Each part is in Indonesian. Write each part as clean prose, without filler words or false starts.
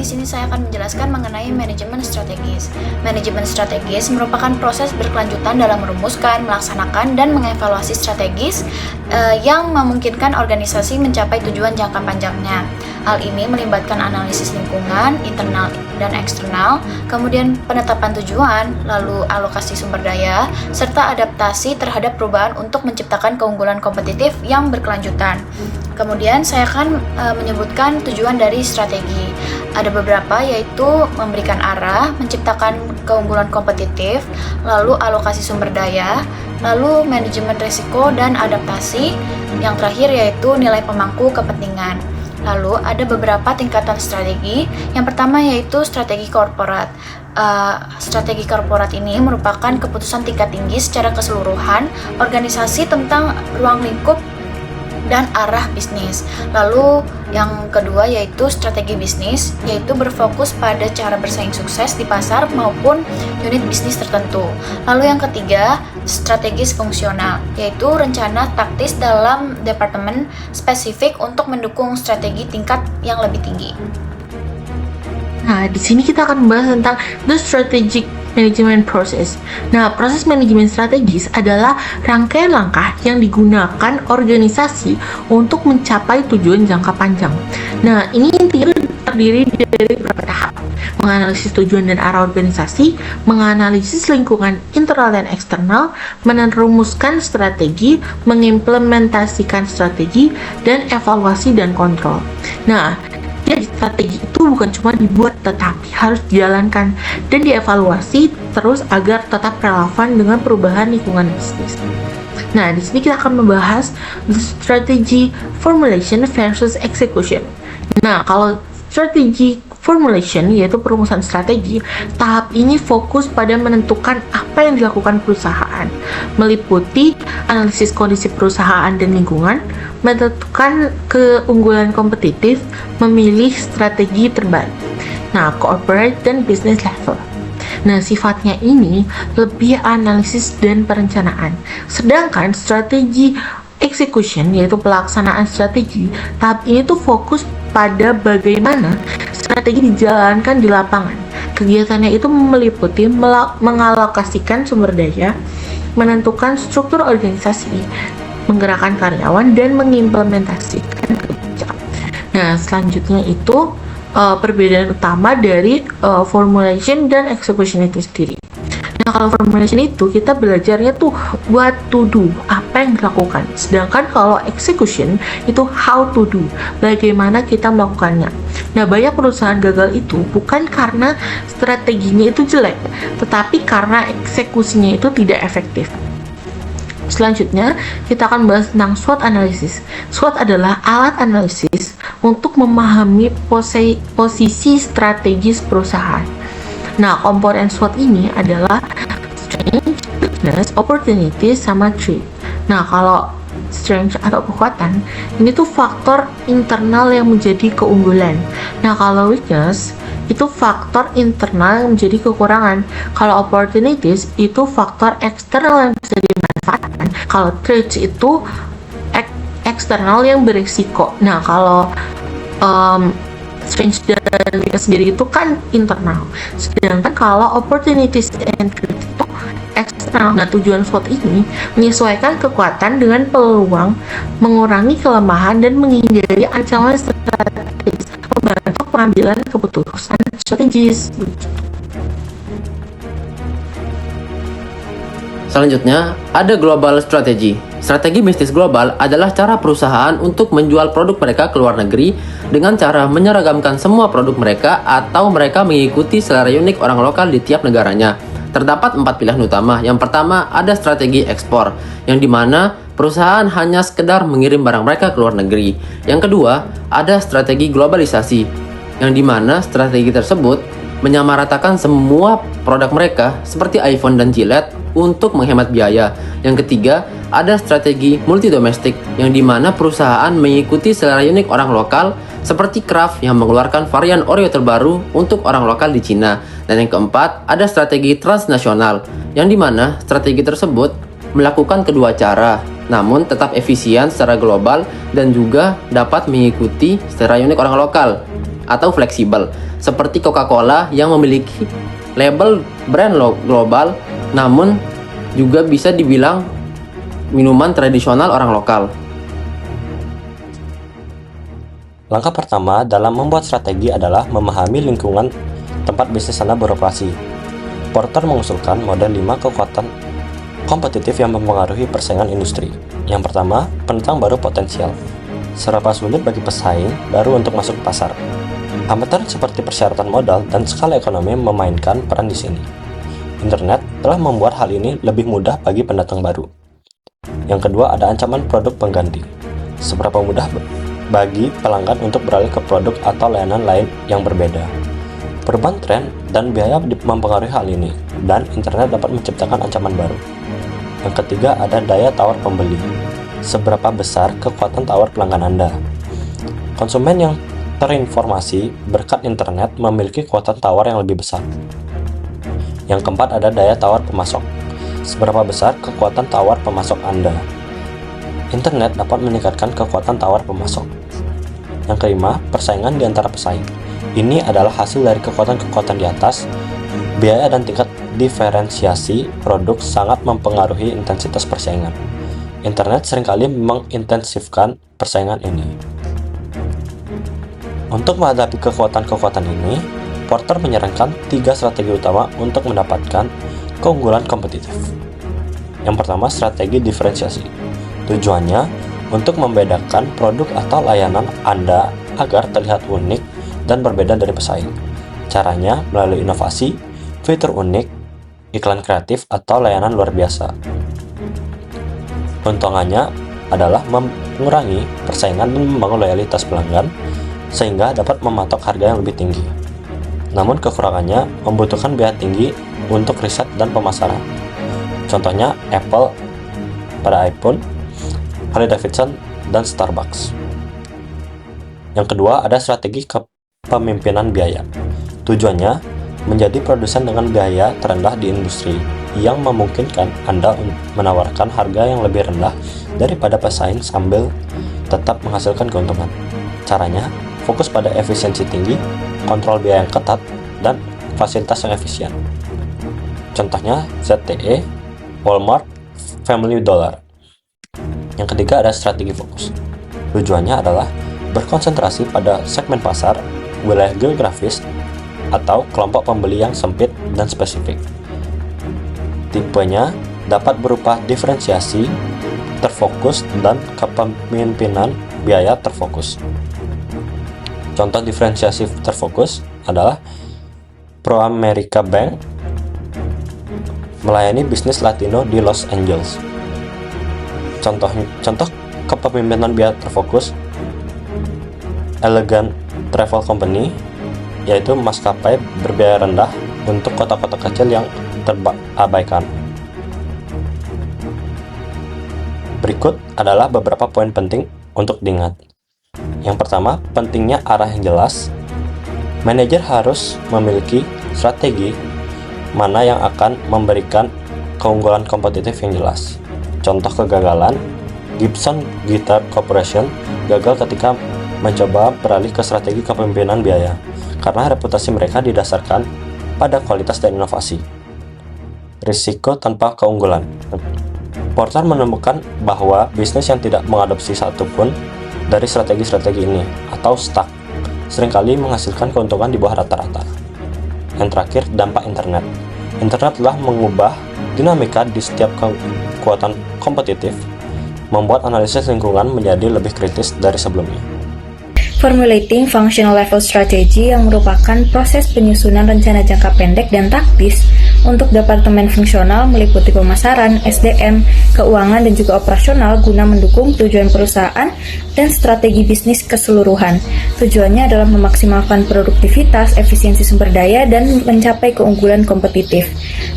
di sini saya akan menjelaskan mengenai manajemen strategis. Manajemen strategis merupakan proses berkelanjutan dalam merumuskan, melaksanakan, dan mengevaluasi strategis yang memungkinkan organisasi mencapai tujuan jangka panjangnya. Hal ini melibatkan analisis lingkungan, internal dan eksternal, kemudian penetapan tujuan, lalu alokasi sumber daya, serta adaptasi terhadap perubahan untuk menciptakan keunggulan kompetitif yang berkelanjutan. Kemudian saya akan menyebutkan tujuan dari strategi. Ada beberapa, yaitu memberikan arah, menciptakan keunggulan kompetitif, lalu alokasi sumber daya, lalu manajemen risiko dan adaptasi. Yang terakhir yaitu nilai pemangku kepentingan. Lalu ada beberapa tingkatan strategi. Yang pertama yaitu strategi korporat. Strategi korporat ini merupakan keputusan tingkat tinggi secara keseluruhan organisasi tentang ruang lingkup dan arah bisnis. Lalu yang kedua yaitu strategi bisnis, yaitu berfokus pada cara bersaing sukses di pasar maupun unit bisnis tertentu. Lalu yang ketiga, strategis fungsional, yaitu rencana taktis dalam departemen spesifik untuk mendukung strategi tingkat yang lebih tinggi. Nah, di sini kita akan membahas tentang the strategic management process. Nah, proses manajemen strategis adalah rangkaian langkah yang digunakan organisasi untuk mencapai tujuan jangka panjang. Nah, ini intinya terdiri dari beberapa tahap. Menganalisis tujuan dan arah organisasi, menganalisis lingkungan internal dan eksternal, merumuskan strategi, mengimplementasikan strategi, dan evaluasi dan kontrol. Nah, jadi strategi itu bukan cuma dibuat, tetapi harus dijalankan dan dievaluasi terus agar tetap relevan dengan perubahan lingkungan bisnis. Nah, di sini kita akan membahas the strategy formulation versus execution. Nah, kalau strategi formulation, yaitu perumusan strategi, tahap ini fokus pada menentukan apa yang dilakukan perusahaan, meliputi analisis kondisi perusahaan dan lingkungan, menentukan keunggulan kompetitif, memilih strategi terbaik. Nah, corporate dan business level. Nah, sifatnya ini lebih analisis dan perencanaan. Sedangkan strategi execution, yaitu pelaksanaan strategi, tahap ini tuh fokus pada bagaimana strategi dijalankan di lapangan. Kegiatannya itu meliputi mengalokasikan sumber daya, menentukan struktur organisasi, menggerakkan karyawan, dan mengimplementasikan kebijakan. Nah, selanjutnya itu perbedaan utama dari formulation dan execution itu sendiri. Nah, kalau formulation itu kita belajarnya tuh what to do, apa yang dilakukan. Sedangkan kalau execution itu how to do, bagaimana kita melakukannya. Nah, banyak perusahaan gagal itu bukan karena strateginya itu jelek, tetapi karena eksekusinya itu tidak efektif. Selanjutnya, kita akan bahas tentang SWOT analysis. SWOT adalah alat analisis untuk memahami posisi strategis perusahaan. Nah, komponen SWOT ini adalah strength, weakness, opportunities, sama threat. Nah, kalau strength atau kekuatan, ini tuh faktor internal yang menjadi keunggulan. Nah, kalau weakness, itu faktor internal yang menjadi kekurangan. Kalau opportunities, itu faktor eksternal yang bisa dimanfaatkan. Kalau threats itu eksternal yang berisiko. Nah, kalau strength dan weakness sendiri itu kan internal. Sedangkan kalau opportunities and threats itu eksternal. Nah, tujuan SWOT ini menyesuaikan kekuatan dengan peluang, mengurangi kelemahan, dan menghindari ancaman strategis, membantu pengambilan keputusan strategis. Selanjutnya, ada global strategy. Strategi bisnis global adalah cara perusahaan untuk menjual produk mereka ke luar negeri dengan cara menyeragamkan semua produk mereka atau mereka mengikuti selera unik orang lokal di tiap negaranya. Terdapat 4 pilihan utama. Yang pertama, ada strategi ekspor, yang dimana perusahaan hanya sekedar mengirim barang mereka ke luar negeri. Yang kedua, ada strategi globalisasi, yang dimana strategi tersebut menyamaratakan semua produk mereka seperti iPhone dan Gillette untuk menghemat biaya. Yang ketiga, ada strategi multidomestik, yang dimana perusahaan mengikuti selera unik orang lokal seperti Kraft yang mengeluarkan varian Oreo terbaru untuk orang lokal di Cina. Dan yang keempat, ada strategi transnasional, yang dimana strategi tersebut melakukan kedua cara, namun tetap efisien secara global dan juga dapat mengikuti selera unik orang lokal. atau fleksibel, seperti Coca-Cola yang memiliki label brand global, namun juga bisa dibilang minuman tradisional orang lokal. Langkah pertama dalam membuat strategi adalah memahami lingkungan tempat bisnis Anda beroperasi. Porter mengusulkan model 5 kekuatan kompetitif yang mempengaruhi persaingan industri. Yang pertama, penentang baru potensial. Serapa sulit bagi pesaing baru untuk masuk pasar. Hambatan seperti persyaratan modal dan skala ekonomi memainkan peran di sini. Internet telah membuat hal ini lebih mudah bagi pendatang baru. Yang kedua, ada ancaman produk pengganti. Seberapa mudah bagi pelanggan untuk beralih ke produk atau layanan lain yang berbeda. Perubahan tren dan biaya mempengaruhi hal ini, dan internet dapat menciptakan ancaman baru. Yang ketiga, ada daya tawar pembeli. Seberapa besar kekuatan tawar pelanggan Anda? Konsumen yang terinformasi berkat internet memiliki kekuatan tawar yang lebih besar. Yang keempat, ada daya tawar pemasok. Seberapa besar kekuatan tawar pemasok Anda? Internet dapat meningkatkan kekuatan tawar pemasok. Yang kelima, persaingan di antara pesaing. Ini adalah hasil dari kekuatan-kekuatan di atas. Biaya dan tingkat diferensiasi produk sangat mempengaruhi intensitas persaingan. Internet seringkali mengintensifkan persaingan ini. Untuk menghadapi kekuatan-kekuatan ini, Porter menyarankan 3 strategi utama untuk mendapatkan keunggulan kompetitif. Yang pertama, strategi diferensiasi. Tujuannya untuk membedakan produk atau layanan Anda agar terlihat unik dan berbeda dari pesaing. Caranya melalui inovasi, fitur unik, iklan kreatif, atau layanan luar biasa. Keuntungannya adalah mengurangi persaingan dan membangun loyalitas pelanggan sehingga dapat mematok harga yang lebih tinggi. Namun kekurangannya membutuhkan biaya tinggi untuk riset dan pemasaran. Contohnya Apple pada iPhone, Harley Davidson, dan Starbucks. Yang kedua, ada strategi kepemimpinan biaya. Tujuannya menjadi produsen dengan biaya terendah di industri yang memungkinkan Anda menawarkan harga yang lebih rendah daripada pesaing sambil tetap menghasilkan keuntungan. Caranya, fokus pada efisiensi tinggi, kontrol biaya yang ketat, dan fasilitas yang efisien. Contohnya ZTE, Walmart, Family Dollar. Yang ketiga, ada strategi fokus. Tujuannya adalah berkonsentrasi pada segmen pasar, wilayah geografis, atau kelompok pembeli yang sempit dan spesifik. Tipenya dapat berupa diferensiasi, terfokus, dan kepemimpinan biaya terfokus. Contoh diferensiasi terfokus adalah ProAmerica Bank melayani bisnis Latino di Los Angeles. Contoh kepemimpinan biaya terfokus, Elegant Travel Company, yaitu maskapai berbiaya rendah untuk kota-kota kecil yang terabaikan. Berikut adalah beberapa poin penting untuk diingat. Yang pertama, pentingnya arah yang jelas. Manajer harus memiliki strategi mana yang akan memberikan keunggulan kompetitif yang jelas. Contoh kegagalan, Gibson Guitar Corporation gagal ketika mencoba beralih ke strategi kepemimpinan biaya karena reputasi mereka didasarkan pada kualitas dan inovasi. Risiko tanpa keunggulan. Porter menemukan bahwa bisnis yang tidak mengadopsi satupun dari strategi-strategi ini atau stuck seringkali menghasilkan keuntungan di bawah rata-rata. Yang terakhir, dampak internet. Internet telah mengubah dinamika di setiap kekuatan kompetitif, membuat analisis lingkungan menjadi lebih kritis dari sebelumnya. Formulating Functional Level Strategy yang merupakan proses penyusunan rencana jangka pendek dan taktis untuk departemen fungsional meliputi pemasaran, SDM, keuangan, dan juga operasional guna mendukung tujuan perusahaan dan strategi bisnis keseluruhan. Tujuannya adalah memaksimalkan produktivitas, efisiensi sumber daya, dan mencapai keunggulan kompetitif.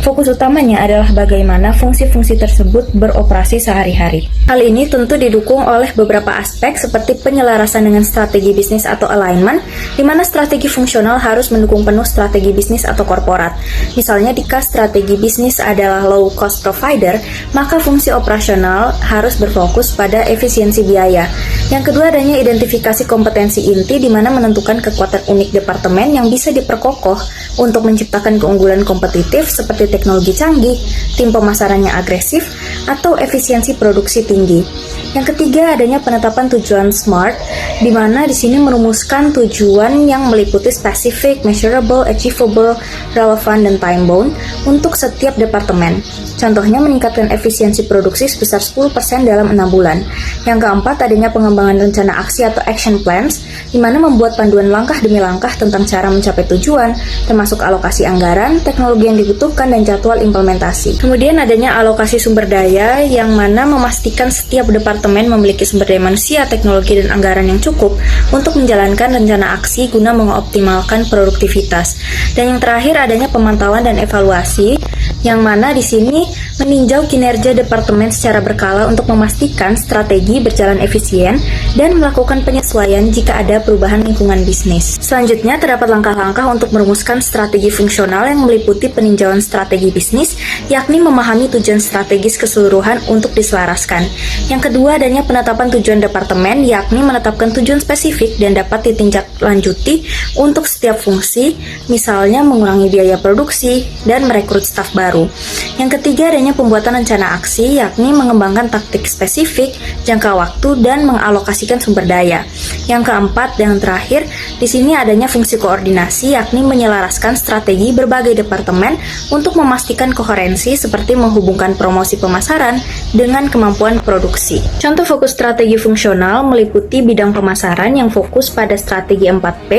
Fokus utamanya adalah bagaimana fungsi-fungsi tersebut beroperasi sehari-hari. Hal ini tentu didukung oleh beberapa aspek seperti penyelarasan dengan strategi bisnis atau alignment, di mana strategi fungsional harus mendukung penuh strategi bisnis atau korporat. Misalnya di jika strategi bisnis adalah low cost provider, maka fungsi operasional harus berfokus pada efisiensi biaya. Yang kedua adanya identifikasi kompetensi inti di mana menentukan kekuatan unik departemen yang bisa diperkokoh untuk menciptakan keunggulan kompetitif seperti teknologi canggih, tim pemasarannya agresif, atau efisiensi produksi tinggi. Yang ketiga adanya penetapan tujuan SMART, di mana di sini merumuskan tujuan yang meliputi specific, measurable, achievable, relevan, dan time-bound untuk setiap departemen. Contohnya meningkatkan efisiensi produksi sebesar 10% dalam 6 bulan. Yang keempat adanya pengembangan rencana aksi atau action plans, di mana membuat panduan langkah demi langkah tentang cara mencapai tujuan, termasuk alokasi anggaran, teknologi yang dibutuhkan, dan jadwal implementasi. Kemudian adanya alokasi sumber daya, yang mana memastikan setiap departemen memiliki sumber daya manusia, teknologi, dan anggaran yang cukup untuk menjalankan rencana aksi guna mengoptimalkan produktivitas. Dan yang terakhir adanya pemantauan dan evaluasi, yang mana di sini meninjau kinerja departemen secara berkala untuk memastikan strategi berjalan efisien dan melakukan penyesuaian jika ada perubahan lingkungan bisnis. Selanjutnya terdapat langkah-langkah untuk merumuskan strategi fungsional yang meliputi peninjauan strategi bisnis, yakni memahami tujuan strategis keseluruhan untuk diselaraskan. Yang kedua adanya penetapan tujuan departemen, yakni menetapkan tujuan spesifik dan dapat ditindaklanjuti untuk setiap fungsi, misalnya mengurangi biaya produksi dan merekrut staf baru. Yang ketiga adanya pembuatan rencana aksi, yakni mengembangkan taktik spesifik, jangka waktu, dan mengalokasikan sumber daya. Yang keempat dan terakhir, di sini adanya fungsi koordinasi, yakni menyelaraskan strategi berbagai departemen untuk memastikan koherensi seperti menghubungkan promosi pemasaran dengan kemampuan produksi. Contoh fokus strategi fungsional meliputi bidang pemasaran yang fokus pada strategi 4P,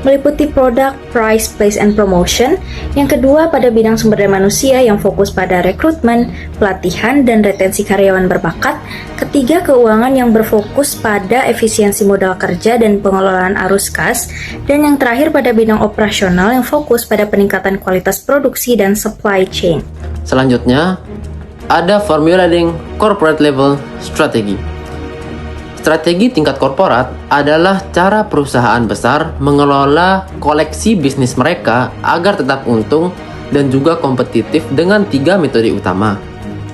meliputi product, price, place, and promotion. Yang kedua pada bidang sumber daya manusia yang fokus pada rekrutmen, pelatihan, dan retensi karyawan berbakat. Ketiga, keuangan yang berfokus pada efisiensi modal kerja dan pengelolaan arus kas. Dan yang terakhir pada bidang operasional yang fokus pada peningkatan kualitas produksi dan supply chain. Selanjutnya, ada formulating corporate level strategy. Strategi tingkat korporat adalah cara perusahaan besar mengelola koleksi bisnis mereka agar tetap untung dan juga kompetitif dengan 3 metode utama.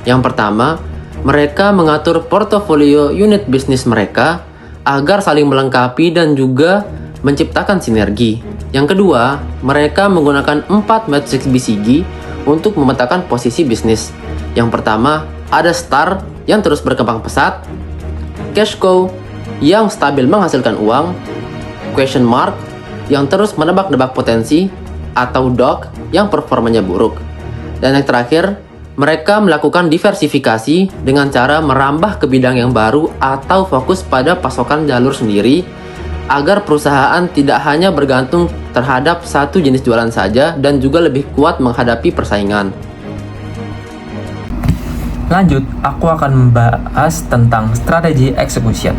Yang pertama, mereka mengatur portofolio unit bisnis mereka agar saling melengkapi dan juga menciptakan sinergi. Yang kedua, mereka menggunakan 4 matriks BCG untuk memetakan posisi bisnis. Yang pertama, ada STAR yang terus berkembang pesat, cash cow yang stabil menghasilkan uang, question mark yang terus menebak-nebak potensi, atau DOG yang performanya buruk. Dan yang terakhir, mereka melakukan diversifikasi dengan cara merambah ke bidang yang baru atau fokus pada pasokan jalur sendiri agar perusahaan tidak hanya bergantung terhadap satu jenis jualan saja dan juga lebih kuat menghadapi persaingan. Lanjut, aku akan membahas tentang strategi execution.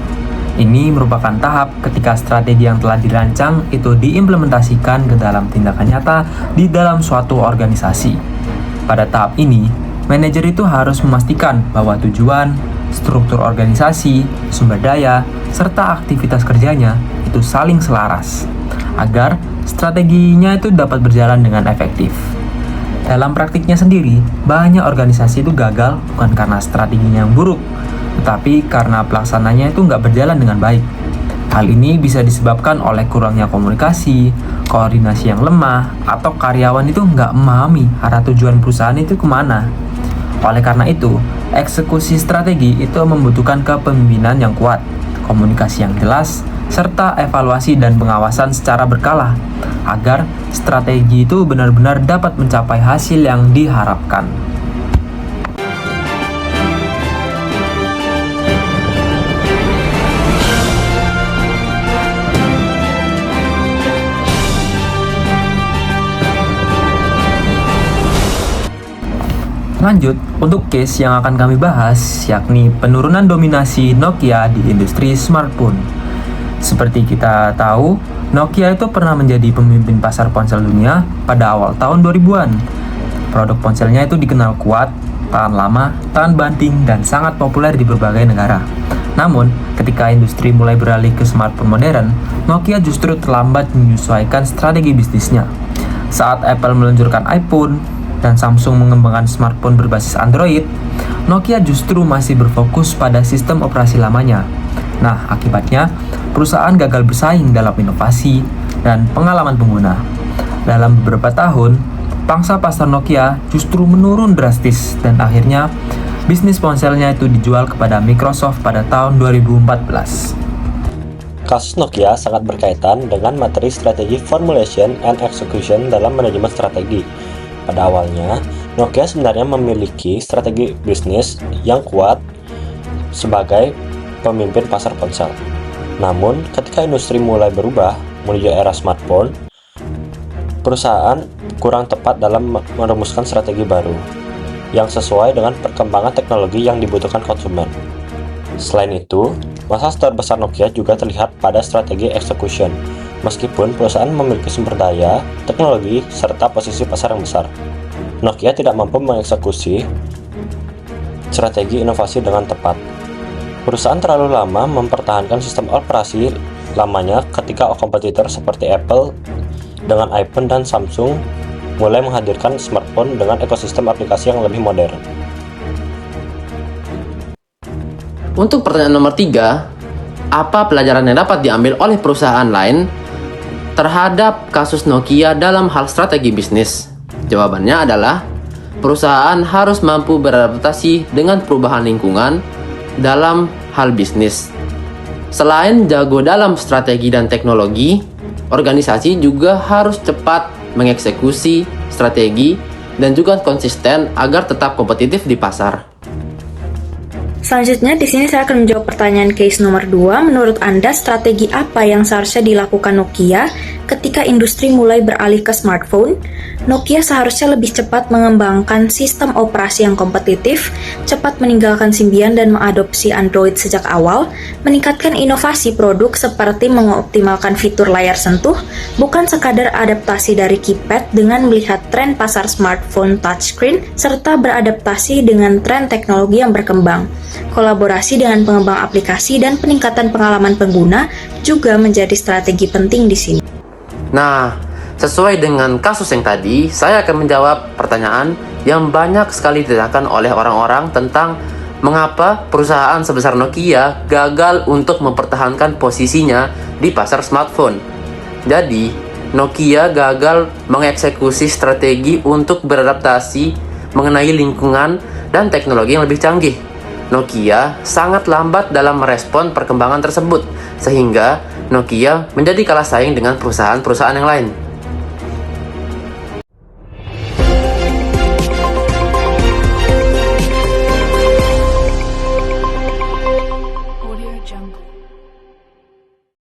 Ini merupakan tahap ketika strategi yang telah dirancang itu diimplementasikan ke dalam tindakan nyata di dalam suatu organisasi. Pada tahap ini, manajer itu harus memastikan bahwa tujuan, struktur organisasi, sumber daya, serta aktivitas kerjanya itu saling selaras, agar strateginya itu dapat berjalan dengan efektif. Dalam praktiknya sendiri, banyak organisasi itu gagal bukan karena strateginya yang buruk, tetapi karena pelaksananya itu nggak berjalan dengan baik. Hal ini bisa disebabkan oleh kurangnya komunikasi, koordinasi yang lemah, atau karyawan itu nggak memahami arah tujuan perusahaan itu kemana. Oleh karena itu, eksekusi strategi itu membutuhkan kepemimpinan yang kuat, komunikasi yang jelas, serta evaluasi dan pengawasan secara berkala, agar strategi itu benar-benar dapat mencapai hasil yang diharapkan. Lanjut, untuk case yang akan kami bahas, yakni penurunan dominasi Nokia di industri smartphone. Seperti kita tahu, Nokia itu pernah menjadi pemimpin pasar ponsel dunia pada awal tahun 2000-an. Produk ponselnya itu dikenal kuat, tahan lama, tahan banting, dan sangat populer di berbagai negara. Namun, ketika industri mulai beralih ke smartphone modern, Nokia justru terlambat menyesuaikan strategi bisnisnya. Saat Apple meluncurkan iPhone, dan Samsung mengembangkan smartphone berbasis Android, Nokia justru masih berfokus pada sistem operasi lamanya. Nah, akibatnya perusahaan gagal bersaing dalam inovasi dan pengalaman pengguna. Dalam beberapa tahun, pangsa pasar Nokia justru menurun drastis dan akhirnya bisnis ponselnya itu dijual kepada Microsoft pada tahun 2014. Kasus Nokia sangat berkaitan dengan materi strategi formulation and execution dalam manajemen strategi. Pada awalnya, Nokia sebenarnya memiliki strategi bisnis yang kuat sebagai pemimpin pasar ponsel. Namun, ketika industri mulai berubah menuju era smartphone, perusahaan kurang tepat dalam merumuskan strategi baru yang sesuai dengan perkembangan teknologi yang dibutuhkan konsumen. Selain itu, masalah terbesar Nokia juga terlihat pada strategi execution. Meskipun perusahaan memiliki sumber daya, teknologi, serta posisi pasar yang besar, Nokia tidak mampu mengeksekusi strategi inovasi dengan tepat. Perusahaan terlalu lama mempertahankan sistem operasi lamanya ketika kompetitor seperti Apple dengan iPhone dan Samsung mulai menghadirkan smartphone dengan ekosistem aplikasi yang lebih modern. Untuk pertanyaan nomor 3, apa pelajaran yang dapat diambil oleh perusahaan lain terhadap kasus Nokia dalam hal strategi bisnis? Jawabannya adalah, perusahaan harus mampu beradaptasi dengan perubahan lingkungan dalam hal bisnis. Selain jago dalam strategi dan teknologi, organisasi juga harus cepat mengeksekusi strategi dan juga konsisten agar tetap kompetitif di pasar. Selanjutnya, di sini saya akan menjawab pertanyaan case nomor 2. Menurut Anda, strategi apa yang seharusnya dilakukan Nokia ketika industri mulai beralih ke smartphone? Nokia seharusnya lebih cepat mengembangkan sistem operasi yang kompetitif, cepat meninggalkan Symbian dan mengadopsi Android sejak awal, meningkatkan inovasi produk seperti mengoptimalkan fitur layar sentuh, bukan sekadar adaptasi dari keypad dengan melihat tren pasar smartphone touchscreen, serta beradaptasi dengan tren teknologi yang berkembang. Kolaborasi dengan pengembang aplikasi dan peningkatan pengalaman pengguna juga menjadi strategi penting di sini. Nah, sesuai dengan kasus yang tadi, saya akan menjawab pertanyaan yang banyak sekali ditanyakan oleh orang-orang tentang mengapa perusahaan sebesar Nokia gagal untuk mempertahankan posisinya di pasar smartphone. Jadi, Nokia gagal mengeksekusi strategi untuk beradaptasi mengenai lingkungan dan teknologi yang lebih canggih. Nokia sangat lambat dalam merespon perkembangan tersebut, sehingga Nokia menjadi kalah saing dengan perusahaan-perusahaan yang lain.